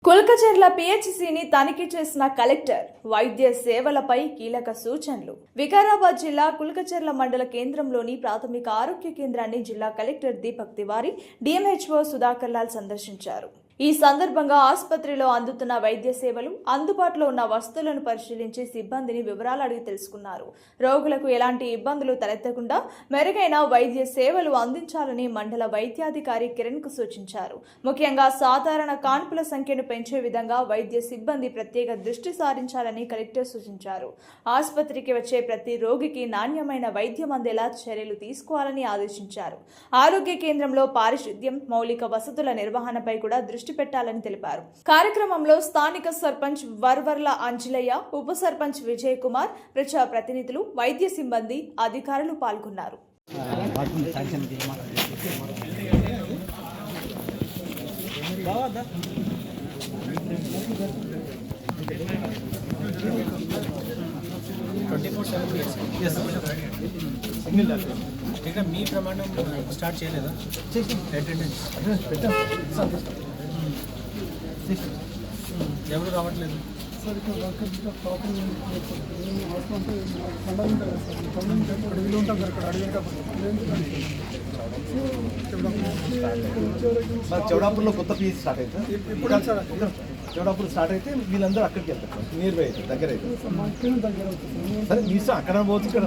కుల్కచర్ల పిహెచ్సిని తనిఖీ చేసిన కలెక్టర్ వైద్య సేవలపై కీలక సూచనలు. వికారాబాద్ జిల్లా కుల్కచర్ల మండల కేంద్రంలోని ప్రాథమిక ఆరోగ్య కేంద్రాన్ని జిల్లా కలెక్టర్ దీపక్ తివారీ, డిఎంహెచ్ఓ సుధాకర్ లాల్ సందర్శించారు. ఈ సందర్భంగా ఆసుపత్రిలో అందుతున్న వైద్య సేవలు, అందుబాటులో ఉన్న వస్తువులను పరిశీలించి సిబ్బందిని వివరాలు అడిగి తెలుసుకున్నారు. రోగులకు ఎలాంటి ఇబ్బందులు తలెత్తకుండా మెరుగైన వైద్య సేవలు అందించాలని మండల వైద్యాధికారి కిరణ్ కు సూచించారు. ముఖ్యంగా సాధారణ కాన్పుల సంఖ్యను పెంచే విధంగా వైద్య సిబ్బంది ప్రత్యేక దృష్టి సారించాలని కలెక్టర్ సూచించారు. ఆసుపత్రికి వచ్చే ప్రతి రోగికి నాణ్యమైన వైద్యం అందేలా చర్యలు తీసుకోవాలని ఆదేశించారు. ఆరోగ్య కేంద్రంలో పారిశుద్ధ్యం, మౌలిక వసతుల నిర్వహణపై కూడా దృష్టి పెట్టాలని తెలిపారు. కార్యక్రమంలో స్థానిక సర్పంచ్ వర్వర్ల అంజలయ్య, ఉప సర్పంచ్ విజయ్ కుమార్, ప్రజా ప్రతినిధులు, వైద్య సిబ్బంది, అధికారులు పాల్గొన్నారు. మీ ప్రమాణం స్టార్ట్ చేయలేదా? అటెండెన్స్ ఎవరు రావట్లేదు. చౌడాపూర్లో కొత్త పీస్ స్టార్ట్ అయితే చౌడాపూర్ స్టార్ట్ అయితే వీళ్ళందరూ అక్కడికి వెళ్తారు. నియర్ బై అయితే దగ్గర అయితే సరే మీ ఇష్టం. అక్కడ పోవచ్చు, ఇక్కడ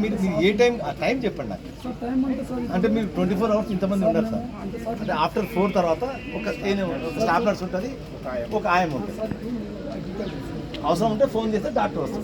మీరు ఏ టైం చెప్పండి నాకు. అంటే మీరు 24 hours ఇంతమంది ఉన్నారు సార్. అంటే ఆఫ్టర్ 4 తర్వాత ఒక స్టాఫ్ నర్స్ ఉంటుంది, ఒక ఆయం ఉంటుంది. అవసరం ఉంటే ఫోన్ చేస్తే డాక్టర్ వస్తారు.